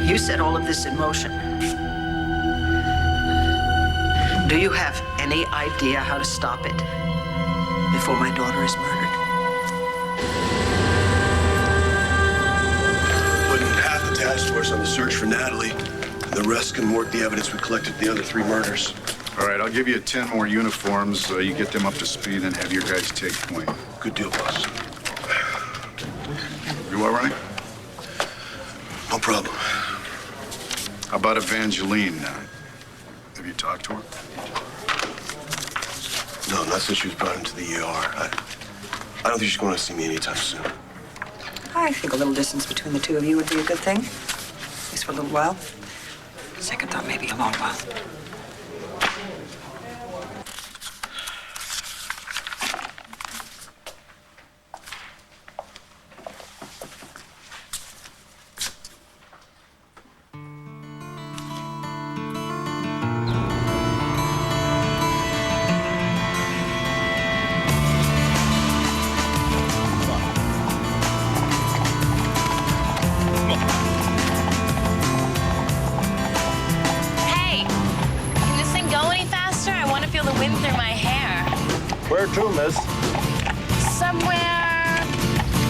You set all of this in motion. Do you have any idea how to stop it before my daughter is murdered? Putting half the task force on the search for Natalie. The rest can work the evidence we collected in the other 3 murders. All right, I'll give you 10 more uniforms. You get them up to speed and have your guys take point. Good deal, boss. You all right? No problem. How about Evangeline? Have you talked to her? No, not since she was brought into the ER. I don't think she's going to see me anytime soon. I think a little distance between the two of you would be a good thing. At least for a little while. Second thought, maybe a long while. Where to, miss? Somewhere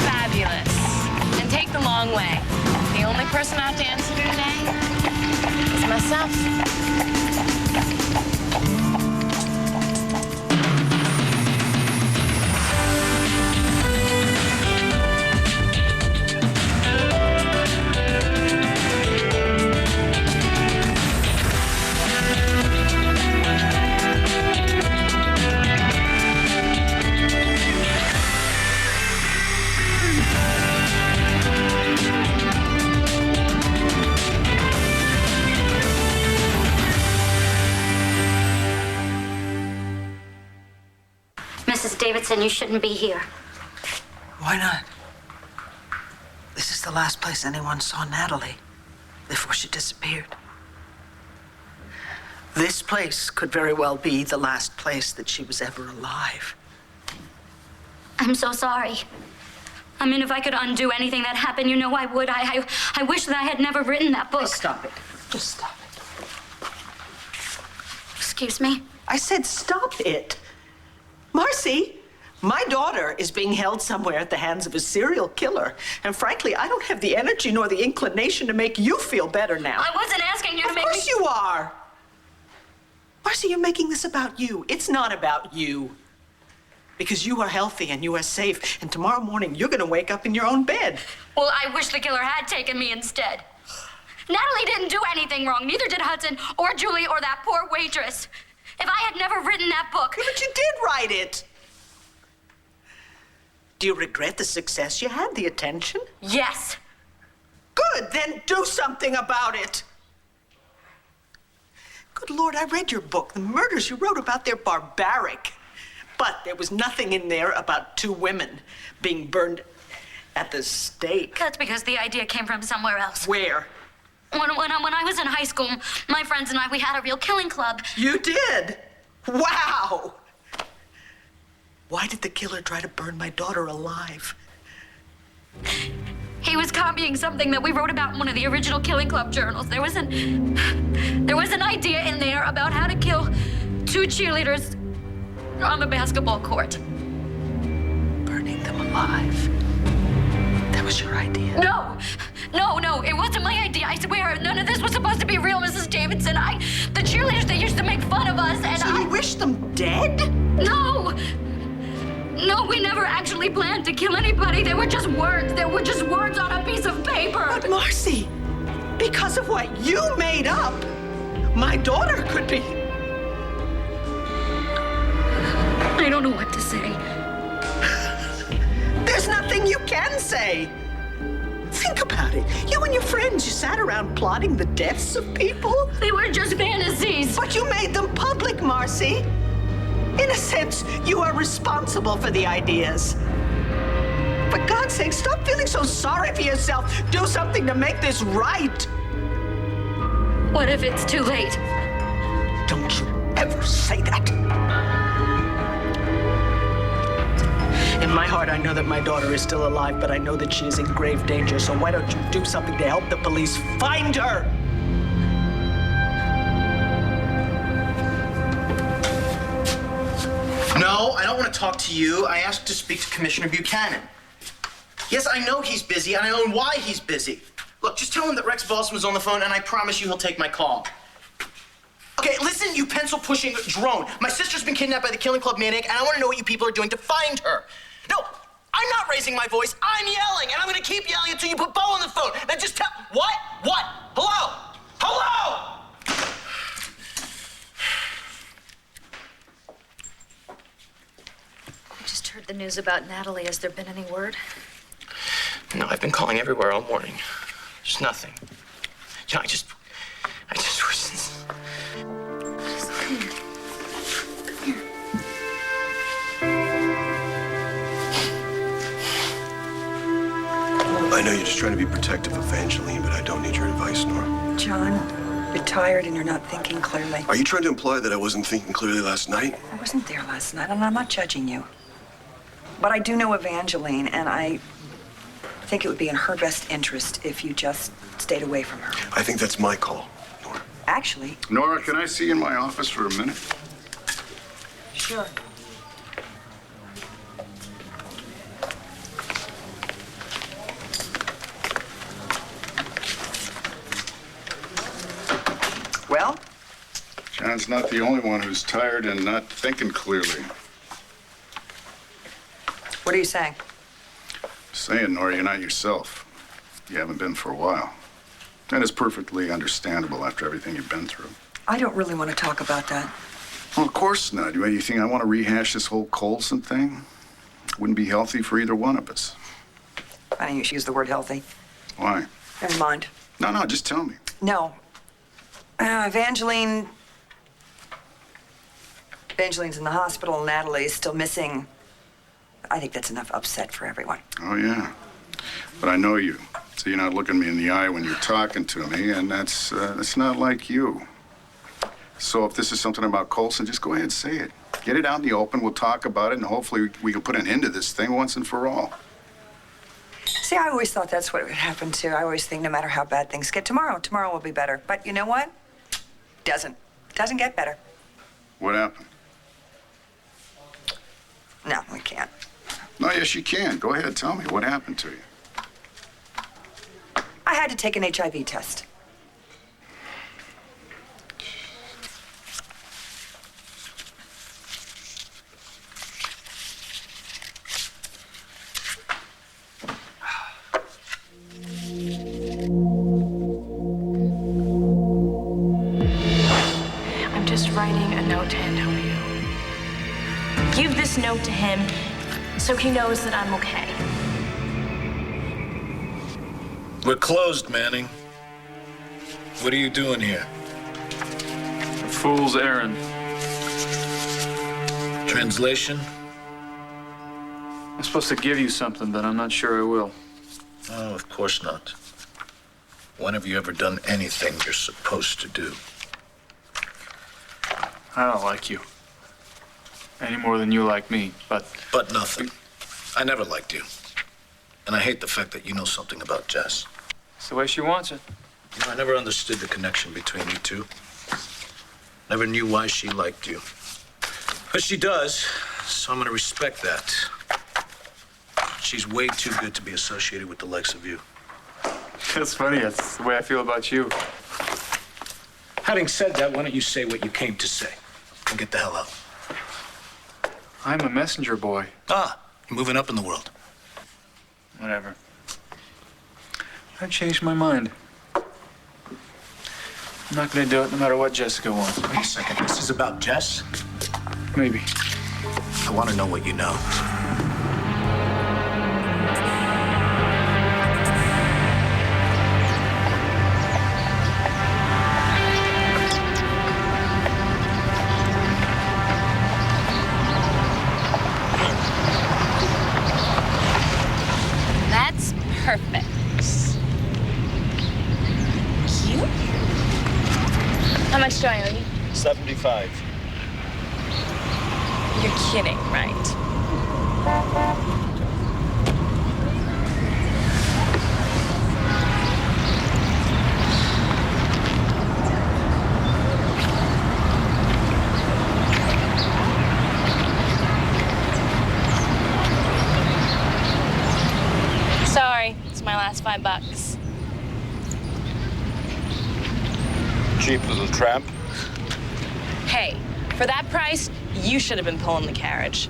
fabulous. And take the long way. The only person I have to answer to today is myself. Mrs. Davidson, you shouldn't be here. Why not? This is the last place anyone saw Natalie before she disappeared. This place could very well be the last place that she was ever alive. I'm so sorry. I mean, if I could undo anything that happened, you know I would. I wish that I had never written that book. Stop it. Just stop it. Excuse me? I said stop it. Marcy, my daughter is being held somewhere at the hands of a serial killer. And frankly, I don't have the energy nor the inclination to make you feel better now. I wasn't asking you to make me... Of course you are. Marcy, you're making this about you. It's not about you. Because you are healthy and you are safe. And tomorrow morning, you're going to wake up in your own bed. Well, I wish the killer had taken me instead. Natalie didn't do anything wrong. Neither did Hudson or Julie or that poor waitress. If I had never written that book... Yeah, but you did write it. Do you regret the success you had, the attention? Yes. Good, then do something about it. Good Lord, I read your book. The murders you wrote about, they're barbaric. But there was nothing in there about 2 women being burned at the stake. That's because the idea came from somewhere else. Where? When I was in high school, my friends and I, we had a real killing club. You did? Wow! Why did the killer try to burn my daughter alive? He was copying something that we wrote about in one of the original Killing Club journals. There was an idea in there about how to kill 2 cheerleaders on the basketball court. Burning them alive? That was your idea? No, it wasn't my idea. I swear, none of this was supposed to be real, Mrs. Davidson. The cheerleaders, they used to make fun of us, and So you wish them dead? No, we never actually planned to kill anybody. They were just words. They were just words on a piece of paper. But Marcy, because of what you made up, my daughter could be... I don't know what to say. There's nothing you can say. Think about it. You and your friends, you sat around plotting the deaths of people. They were just fantasies. But you made them public, Marcy. In a sense, you are responsible for the ideas. For God's sake, stop feeling so sorry for yourself. Do something to make this right. What if it's too late? Don't you ever say that. In my heart, I know that my daughter is still alive, but I know that she is in grave danger. So why don't you do something to help the police find her? No, I don't want to talk to you. I asked to speak to Commissioner Buchanan. Yes, I know he's busy, and I know why he's busy. Look, just tell him that Rex Balsam was on the phone, and I promise you he'll take my call. Okay, listen, you pencil-pushing drone. My sister's been kidnapped by the Killing Club maniac, and I want to know what you people are doing to find her. No, I'm not raising my voice. I'm yelling, and I'm going to keep yelling until you put Bo on the phone. Now just tell... What? What? Hello? Hello? I just heard the news about Natalie. Has there been any word? No, I've been calling everywhere all morning. There's nothing. You know, I just wish this... I know you're just trying to be protective of Evangeline, but I don't need your advice, Nora. John, you're tired and you're not thinking clearly. Are you trying to imply that I wasn't thinking clearly last night? I wasn't there last night, and I'm not judging you. But I do know Evangeline, and I think it would be in her best interest if you just stayed away from her. I think that's my call, Nora. Actually, Nora, can I see you in my office for a minute? sure. Well? John's not the only one who's tired and not thinking clearly. What are you saying? Saying, Nora, you're not yourself. You haven't been for a while. That is perfectly understandable after everything you've been through. I don't really want to talk about that. Well, of course not. You think I want to rehash this whole Colson thing? Wouldn't be healthy for either one of us. I don't use the word healthy. Why? Never mind. No, just tell me. No. Evangeline's in the hospital. Natalie's still missing. I think that's enough upset for everyone. Oh, yeah. But I know you. So you're not looking me in the eye when you're talking to me, and that's not like you. So if this is something about Colson, just go ahead and say it. Get it out in the open. We'll talk about it, and hopefully we can put an end to this thing once and for all. See, I always thought that's what would happen, too. I always think no matter how bad things get, tomorrow will be better. But you know what? Doesn't get better. What happened? No, we can't. No, yes, you can. Go ahead, tell me. What happened to you? I had to take an HIV test. I'm just writing a note to Antonio. Give this note to him so he knows that I'm okay. We're closed, Manning. What are you doing here? A fool's errand. Translation? I'm supposed to give you something, but I'm not sure I will. Oh, of course not. When have you ever done anything you're supposed to do? I don't like you. Any more than you like me, but... But nothing. I never liked you. And I hate the fact that you know something about Jess. It's the way she wants it. You know, I never understood the connection between you two. Never knew why she liked you. But she does, so I'm gonna respect that. She's way too good to be associated with the likes of you. That's funny. That's the way I feel about you. Having said that, why don't you say what you came to say and get the hell out? I'm a messenger boy. Ah, you're moving up in the world. Whatever. I've changed my mind. I'm not gonna do it no matter what Jessica wants. Wait a second, this is about Jess? Maybe. I want to know what you know. That's perfect. Cute? How much do I owe you? 75. You're kidding, right? Sorry, it's my last $5. Cheap little tramp. Hey, for that price, you should have been pulling the carriage.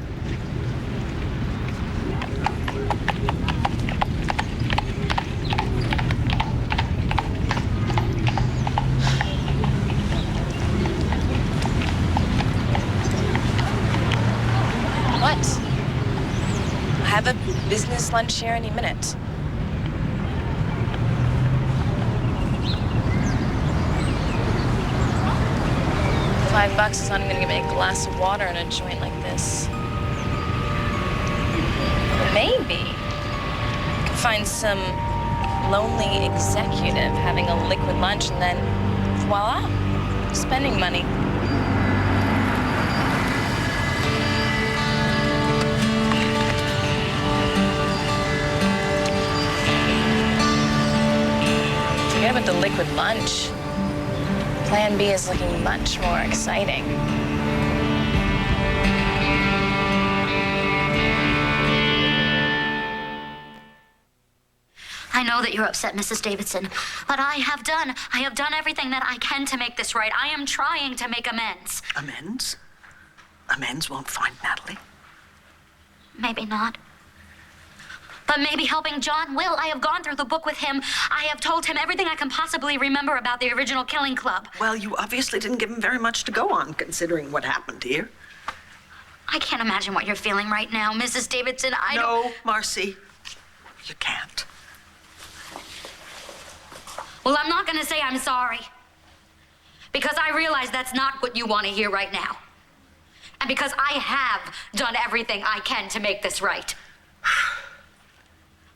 What? I have a business lunch here any minute. $5 is not even gonna get me a glass of water in a joint like this. Maybe I could find some lonely executive having a liquid lunch and then voila, spending money. Forget about the liquid lunch. Plan B is looking much more exciting. I know that you're upset, Mrs. Davidson, but I have done everything that I can to make this right. I am trying to make amends. Amends? Amends won't find Natalie. Maybe not. But maybe helping John will. I have gone through the book with him. I have told him everything I can possibly remember about the original Killing Club. Well, you obviously didn't give him very much to go on, considering what happened here. I can't imagine what you're feeling right now, Mrs. Davidson. No, Marcy, you can't. Well, I'm not going to say I'm sorry. Because I realize that's not what you want to hear right now. And because I have done everything I can to make this right.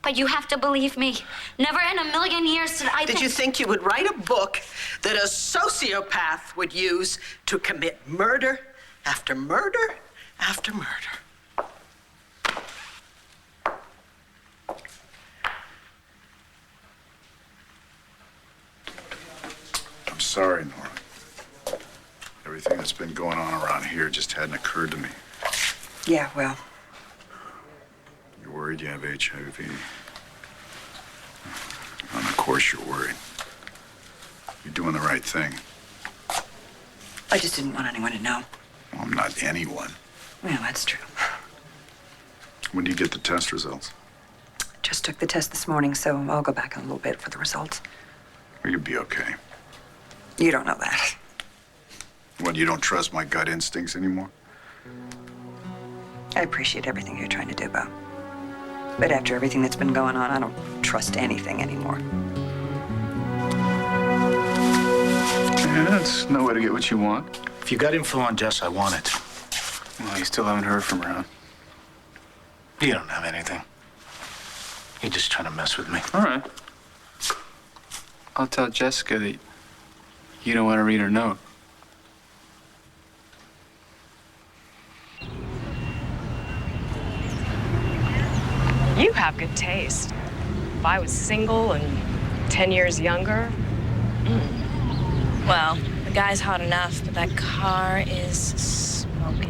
But you have to believe me. Never in a million years did I Did you think you would write a book that a sociopath would use to commit murder after murder after murder? I'm sorry, Nora. Everything that's been going on around here just hadn't occurred to me. Yeah, well, You're worried you have HIV. And of course you're worried. You're doing the right thing. I just didn't want anyone to know. Well, I'm not anyone. Well, that's true. When do you get the test results? Just took the test this morning, so I'll go back in a little bit for the results. Or you'll be okay. You don't know that. What, you don't trust my gut instincts anymore? I appreciate everything you're trying to do, Bo. But after everything that's been going on, I don't trust anything anymore. Yeah, that's no way to get what you want. If you got info on Jess, I want it. Well, you still haven't heard from her, huh? You don't have anything. You're just trying to mess with me. All right. I'll tell Jessica that you don't want to read her note. You have good taste. If I was single and 10 years younger, Well, the guy's hot enough, but that car is smoking.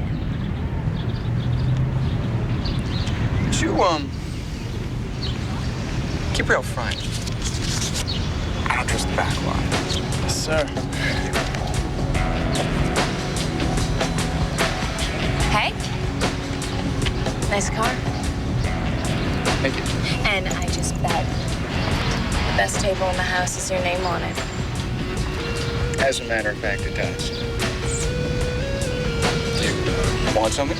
Would you, keep real front. I don't trust the back lot. Yes, sir. Hey? Nice car. Thank you. And I just bet the best table in the house is your name on it. As a matter of fact, it does. Do you want something?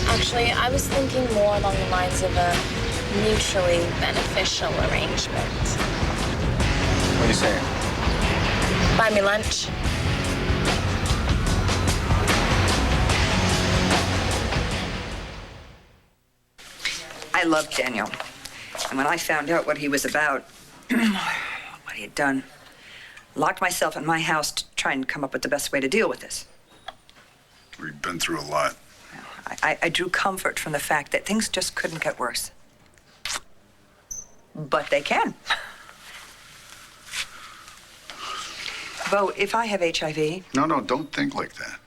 Actually, I was thinking more along the lines of a mutually beneficial arrangement. What are you saying? Buy me lunch. I loved Daniel. And when I found out what he was about, what he had done, locked myself in my house to try and come up with the best way to deal with this. We've been through a lot. I drew comfort from the fact that things just couldn't get worse. But they can. Bo, if I have HIV... No, don't think like that.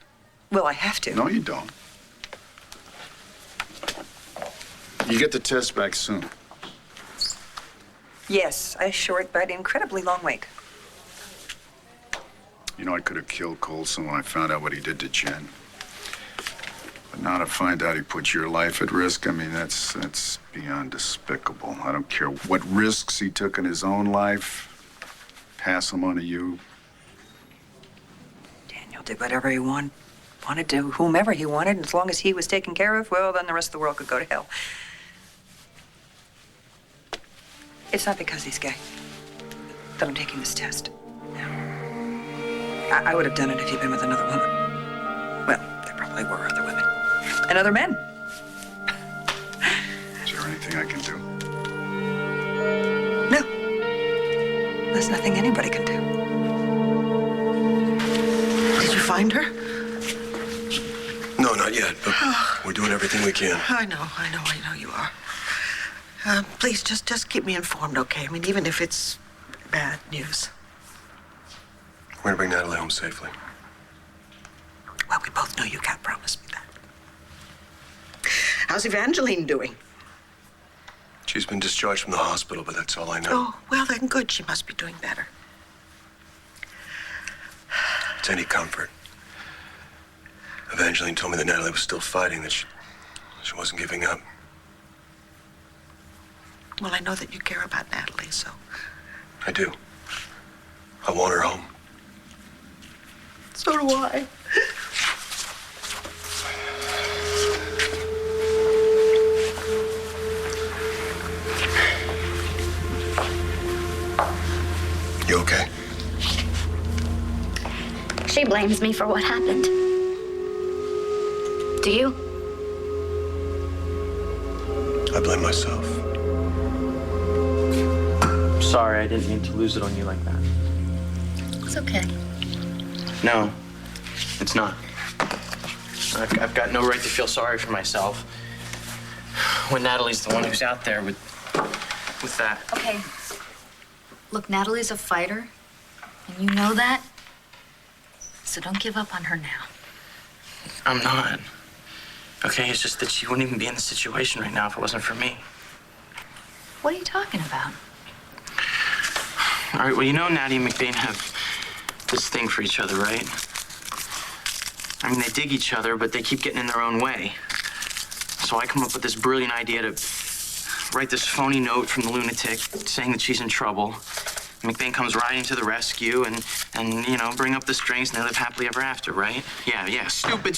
Well, I have to. No, you don't. You get the test back soon. Yes, a short but incredibly long wait. You know, I could have killed Colson when I found out what he did to Jen. But now to find out he put your life at risk, I mean, that's beyond despicable. I don't care what risks he took in his own life. Pass them on to you. Daniel did whatever he wanted to whomever he wanted, and as long as he was taken care of, well, then the rest of the world could go to hell. It's not because he's gay that I'm taking this test. I would have done it if he'd been with another woman. Well, there probably were other women. And other men. Is there anything I can do? No. There's nothing anybody can do. Did you find her? No, not yet, but we're doing everything we can. I know you are. Please, just keep me informed, okay? I mean, even if it's bad news. We're gonna bring Natalie home safely. Well, we both know you can't promise me that. How's Evangeline doing? She's been discharged from the hospital, but that's all I know. Oh, well, then good. She must be doing better. If it's any comfort. Evangeline told me that Natalie was still fighting, that she wasn't giving up. Well, I know that you care about Natalie, so... I do. I want her home. So do I. You okay? She blames me for what happened. Do you? I blame myself. Sorry, I didn't mean to lose it on you like that. It's okay. No, it's not. I've got no right to feel sorry for myself when Natalie's the one who's out there with that. Okay. Look, Natalie's a fighter, and you know that. So don't give up on her now. I'm not. Okay, it's just that she wouldn't even be in the situation right now if it wasn't for me. What are you talking about? All right, well, you know Natty and McBain have this thing for each other, right? I mean, they dig each other, but they keep getting in their own way. So I come up with this brilliant idea to write this phony note from the lunatic saying that she's in trouble. McBain comes riding to the rescue and you know, bring up the strings and they live happily ever after, right? Yeah. Stupid.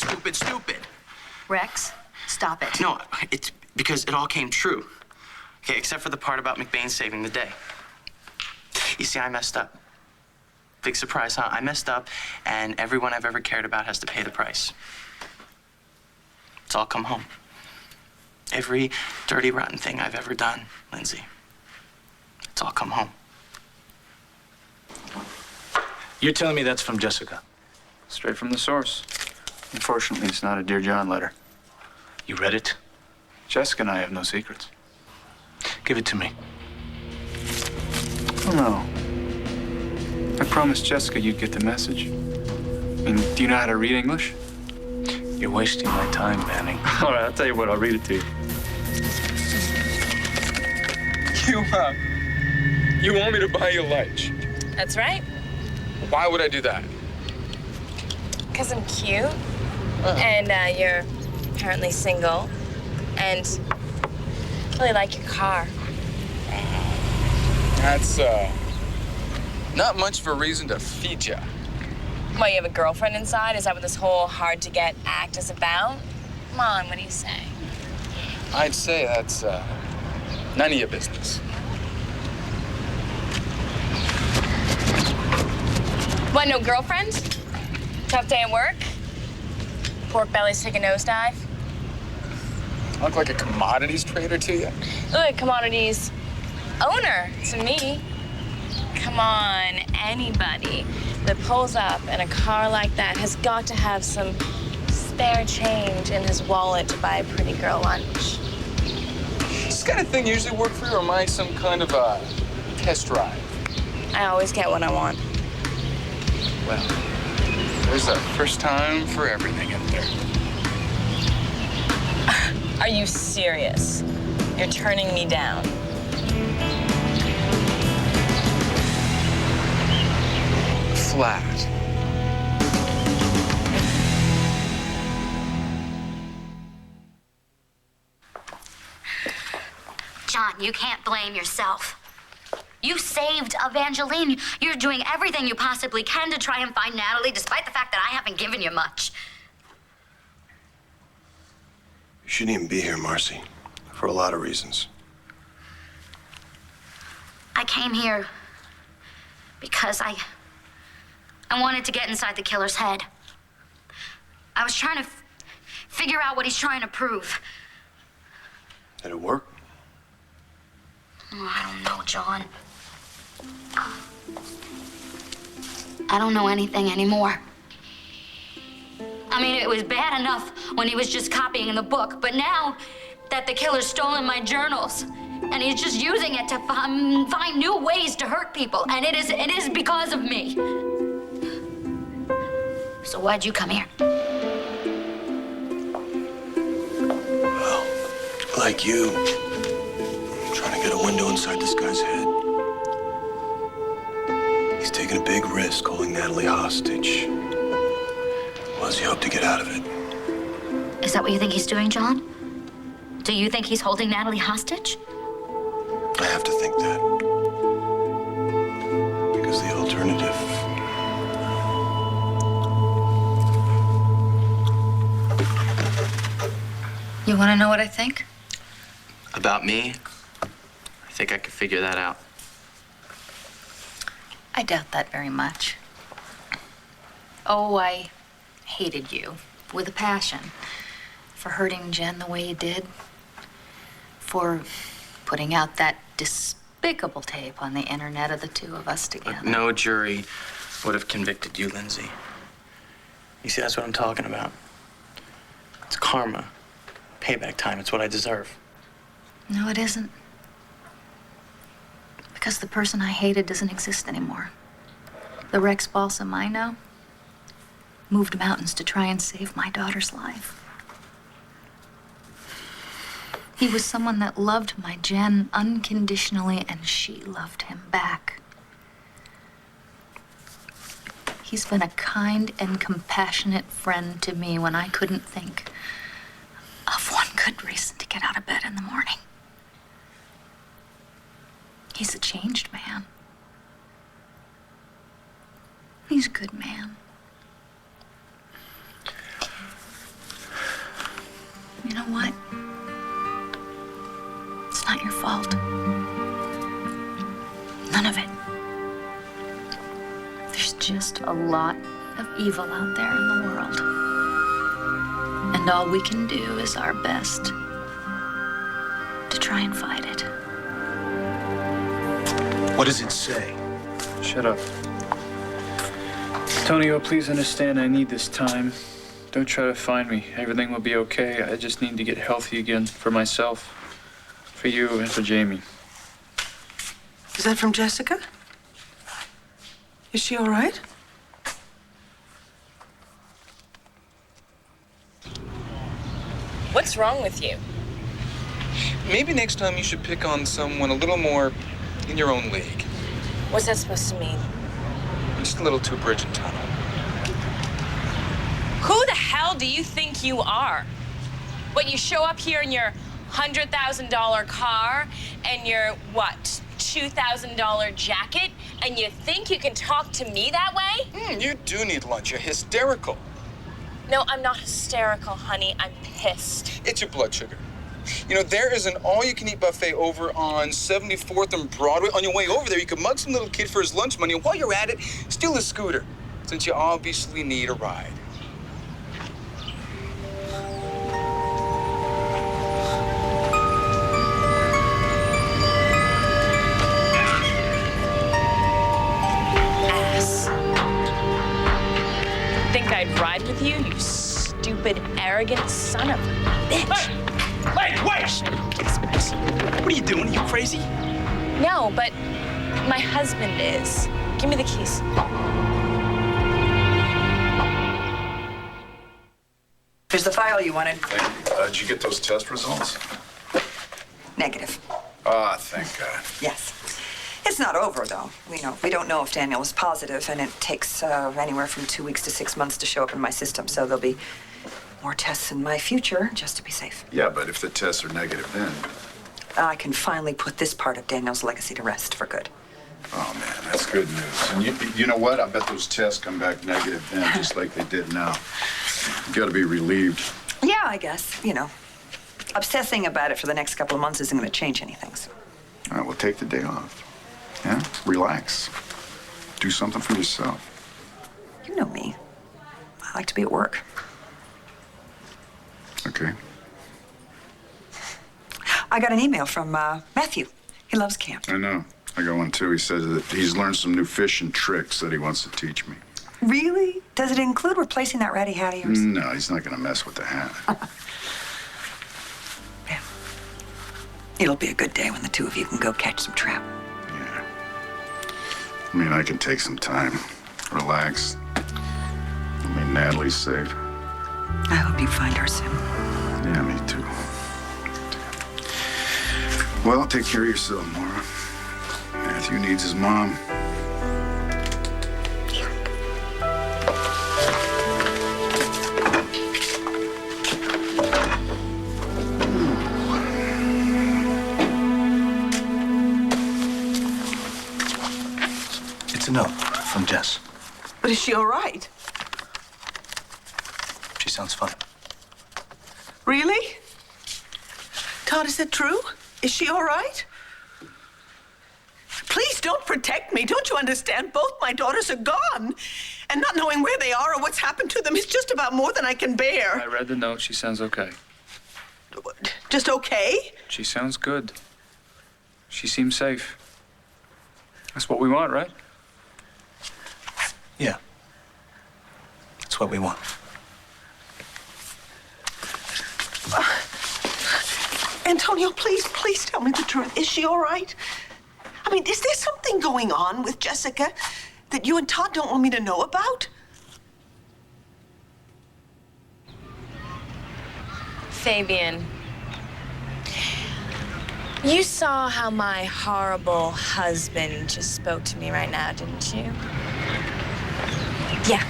Rex, stop it. No, it's because it all came true. Okay, except for the part about McBain saving the day. You see, I messed up. Big surprise, huh? I messed up, and everyone I've ever cared about has to pay the price. It's all come home. Every dirty, rotten thing I've ever done, Lindsay. It's all come home. You're telling me that's from Jessica? Straight from the source. Unfortunately, it's not a Dear John letter. You read it? Jessica and I have no secrets. Give it to me. Oh, no. I promised Jessica you'd get the message. I mean, do you know how to read English? You're wasting my time, Manning. All right, I'll tell you what. I'll read it to you. You want me to buy you lunch? That's right. Why would I do that? Because I'm cute. And you're apparently single. And really like your car. That's, not much of a reason to feed you. Well, you have a girlfriend inside? Is that what this whole hard-to-get act is about? Come on, what do you say? I'd say that's, none of your business. What, no girlfriend? Tough day at work? Pork bellies take a nosedive? I look like a commodities trader to you? Look at commodities owner to me. Come on, anybody that pulls up in a car like that has got to have some spare change in his wallet to buy a pretty girl lunch. Does this kind of thing usually work for you, or am I some kind of a test drive? I always get what I want. Well, there's a first time for everything in there. Are you serious? You're turning me down. Flat. John, you can't blame yourself. You saved Evangeline. You're doing everything you possibly can to try and find Natalie, despite the fact that I haven't given you much. You shouldn't even be here, Marcy, for a lot of reasons. I came here because I wanted to get inside the killer's head. I was trying to figure out what he's trying to prove. Did it work? Oh, I don't know, John. I don't know anything anymore. I mean, it was bad enough when he was just copying the book, but now that the killer's stolen my journals, and he's just using it to find new ways to hurt people, and it is because of me. So why'd you come here? Well, like you, I'm trying to get a window inside this guy's head. He's taking a big risk holding Natalie hostage. Well, does he hope to get out of it? Is that what you think he's doing, John? Do you think he's holding Natalie hostage? I have to think that. Because the alternative... You want to know what I think? About me? I think I could figure that out. I doubt that very much. Oh, I hated you with a passion for hurting Jen the way you did, for putting out that despicable tape on the internet of the two of us together. No jury would have convicted you, Lindsay. You see, that's what I'm talking about. It's karma. Payback time. It's what I deserve. No, it isn't. Because the person I hated doesn't exist anymore. The Rex Balsam I know moved mountains to try and save my daughter's life. He was someone that loved my Jen unconditionally, and she loved him back. He's been a kind and compassionate friend to me when I couldn't think of one good reason to get out of bed in the morning. He's a changed man. He's a good man. You know what? It's not your fault. None of it. There's just a lot of evil out there in the world. And all we can do is our best to try and fight it. What does it say? Shut up. Antonio, please understand I need this time. Don't try to find me. Everything will be okay. I just need to get healthy again for myself, for you, and for Jamie. Is that from Jessica? Is she all right? What's wrong with you? Maybe next time you should pick on someone a little more in your own league. What's that supposed to mean? Just a little too bridge and tunnel. Who the hell do you think you are? What, you show up here in your $100,000 car and your, what, $2,000 jacket, and you think you can talk to me that way? You do need lunch. You're hysterical. No, I'm not hysterical, honey. I'm pissed. It's your blood sugar. You know, there is an all-you-can-eat buffet over on 74th and Broadway. On your way over there, you can mug some little kid for his lunch money, and while you're at it, steal his scooter, since you obviously need a ride. Ass. Think I'd ride with you, you stupid stupid, arrogant son of a bitch. Wait! What are you doing? Are you crazy? No, but my husband is. Give me the keys. Here's the file you wanted. Thank you. Did you get those test results? Negative. Ah, thank God. Yes. It's not over, though. We don't know if Daniel is positive, and it takes anywhere from 2 weeks to 6 months to show up in my system. So there'll be more tests in my future, just to be safe. Yeah, but if the tests are negative then... I can finally put this part of Daniel's legacy to rest for good. Oh, man, that's good news. And you know what? I bet those tests come back negative then, just like they did now. You gotta be relieved. Yeah, I guess. Obsessing about it for the next couple of months isn't going to change anything. So. All right, well, take the day off. Yeah? Relax. Do something for yourself. You know me. I like to be at work. Okay. I got an email from Matthew. He loves camp. I know. I got one, too. He says that he's learned some new fishing tricks that he wants to teach me. Really? Does it include replacing that ratty hat of yours? No, he's not going to mess with the hat. Yeah. It'll be a good day when the two of you can go catch some trout. Yeah. I mean, I can take some time. Relax. Natalie's safe. I hope you find her soon. Yeah, me too. Well, take care of yourself, Nora. Matthew needs his mom. It's a note from Jess. But is she all right? She sounds fine. Really? Todd, is that true? Is she all right? Please don't protect me. Don't you understand? Both my daughters are gone. And not knowing where they are or what's happened to them is just about more than I can bear. I read the note. She sounds okay. Just okay? She sounds good. She seems safe. That's what we want, right? Yeah. That's what we want. Antonio, please tell me the truth. Is she all right? I mean, is there something going on with Jessica that you and Todd don't want me to know about? Fabian, you saw how my horrible husband just spoke to me right now, didn't you? Yeah.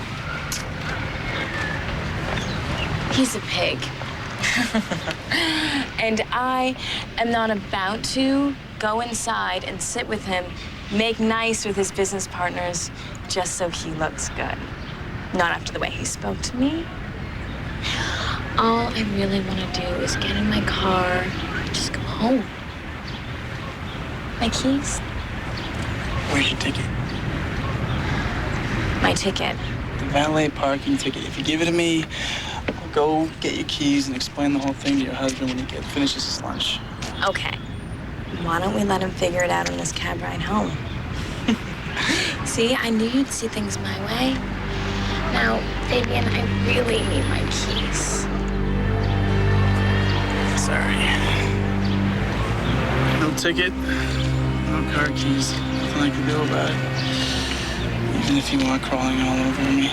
He's a pig. And I am not about to go inside and sit with him, make nice with his business partners, just so he looks good. Not after the way he spoke to me. All I really want to do is get in my car and just go home. My keys? Where's your ticket? My ticket. The valet parking ticket. If you give it to me, I'll go get your keys and explain the whole thing to your husband when he finishes his lunch. Okay. Why don't we let him figure it out on this cab ride home? See, I knew you'd see things my way. Now, Fabian, I really need my keys. Sorry. No ticket, no car keys. Nothing I can do about it. Even if you want crawling all over me.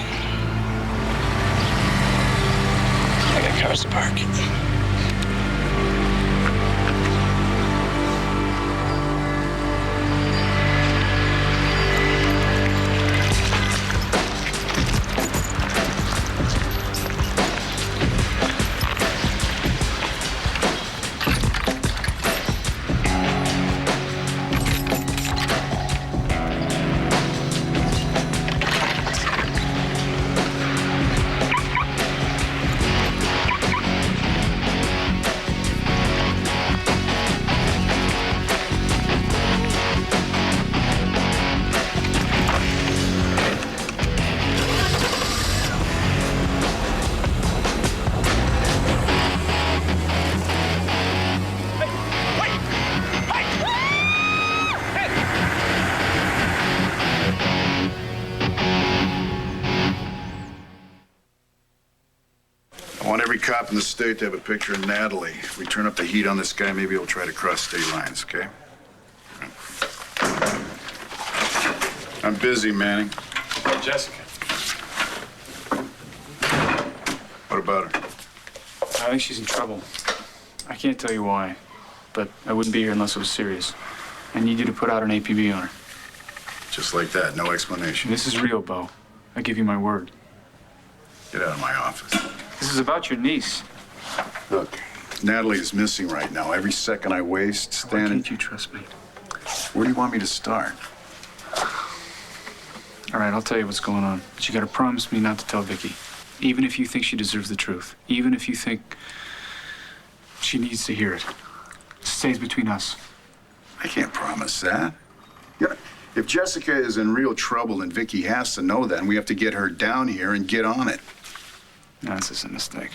I got cars to park. in the state to have a picture of Natalie. If we turn up the heat on this guy, maybe he'll try to cross state lines, okay? I'm busy, Manning. Hey, Jessica. What about her? I think she's in trouble. I can't tell you why, but I wouldn't be here unless it was serious. I need you to put out an APB on her. Just like that, no explanation. This is real, Bo. I give you my word. Get out of my office. This is about your niece. Look, Natalie is missing right now. Every second I waste standing... Why can't you trust me? Where do you want me to start? All right, I'll tell you what's going on. But you gotta promise me not to tell Vicky. Even if you think she deserves the truth. Even if you think she needs to hear it. It stays between us. I can't promise that. You know, if Jessica is in real trouble, then Vicky has to know that, and we have to get her down here and get on it. No, this is a mistake.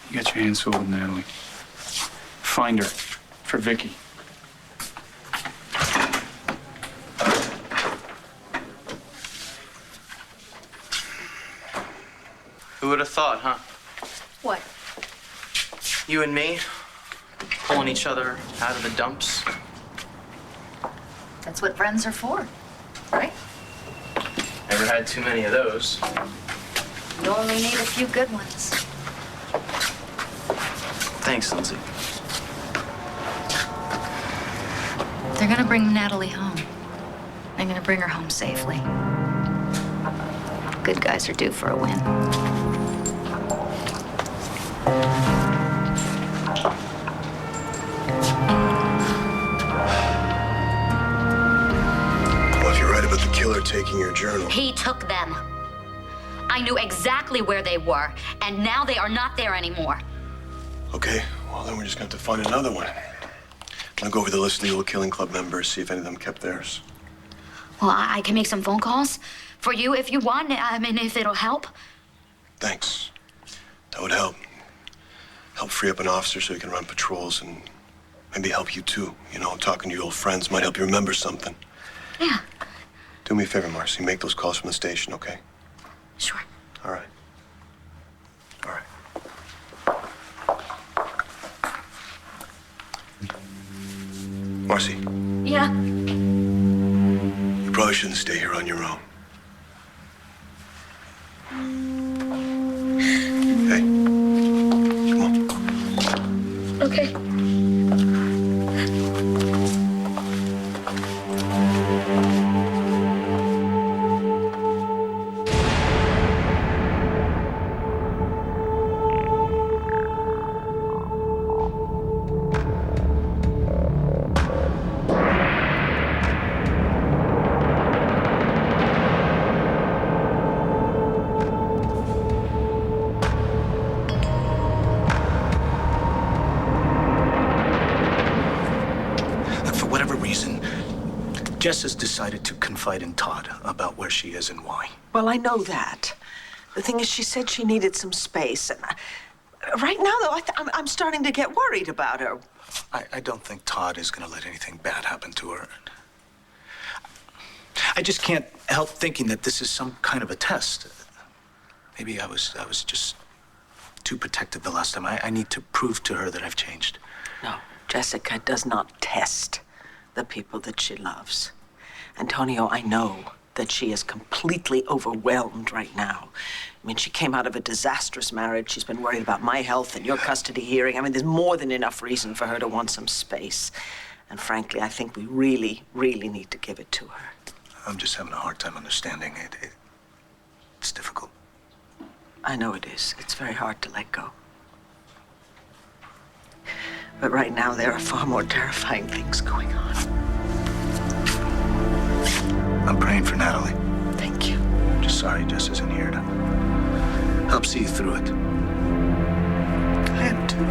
You got your hands full with Natalie. Find her for Vicky. Who would have thought, huh? What? You and me, pulling each other out of the dumps. That's what friends are for, right? Never had too many of those. You only need a few good ones. Thanks, Lindsay. They're gonna bring Natalie home. They're gonna bring her home safely. Good guys are due for a win. Well, if you're right about the killer taking your journal... He took them. I knew exactly where they were, and now they are not there anymore. Okay, well, then we're just going to have to find another one. I'm going to go over the list of the old Killing Club members, see if any of them kept theirs. Well, I can make some phone calls for you if you want. I mean, if it'll help. Thanks. That would help. Help free up an officer so he can run patrols and maybe help you too. You know, talking to your old friends might help you remember something. Yeah. Do me a favor, Marcy. Make those calls from the station, okay? Sure. All right. All right. Marcy, Yeah. you probably shouldn't stay here on your own. Hey, come on. Okay. Jess has decided to confide in Todd about where she is and why. Well, I know that. The thing is, she said she needed some space. And right now, though, I'm starting to get worried about her. I don't think Todd is going to let anything bad happen to her. I just can't help thinking that this is some kind of a test. Maybe I was just too protective the last time. I need to prove to her that I've changed. No, Jessica does not test the people that she loves. Antonio, I know that she is completely overwhelmed right now. I mean, she came out of a disastrous marriage. She's been worried about my health and your custody hearing. I mean, there's more than enough reason for her to want some space. And frankly, I think we really, really need to give it to her. I'm just having a hard time understanding it. It's difficult. I know it is. It's very hard to let go. But right now, there are far more terrifying things going on. I'm praying for Natalie. Thank you. Just sorry Jess isn't here to help see you through it. I am too.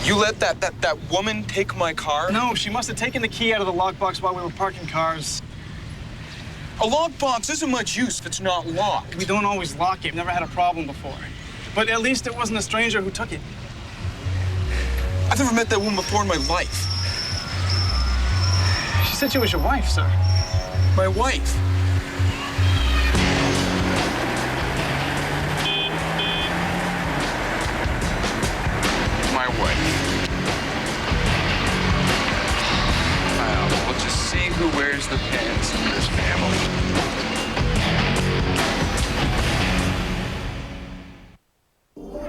You let that woman take my car? No, she must have taken the key out of the lockbox while we were parking cars. A lockbox isn't much use if it's not locked. We don't always lock it. We've never had a problem before. But at least it wasn't a stranger who took it. I've never met that woman before in my life. She said she was your wife, sir. My wife. My wife. We'll just see who wears the pants in this family.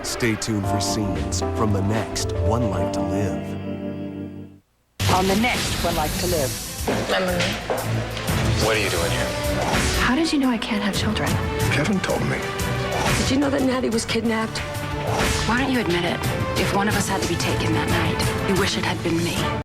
Stay tuned for scenes from the next One Life to Live. On the next One Life to Live. Remember me? What are you doing here? How did you know I can't have children? Kevin told me. Did you know that Natty was kidnapped? Why don't you admit it? If one of us had to be taken that night, you wish it had been me.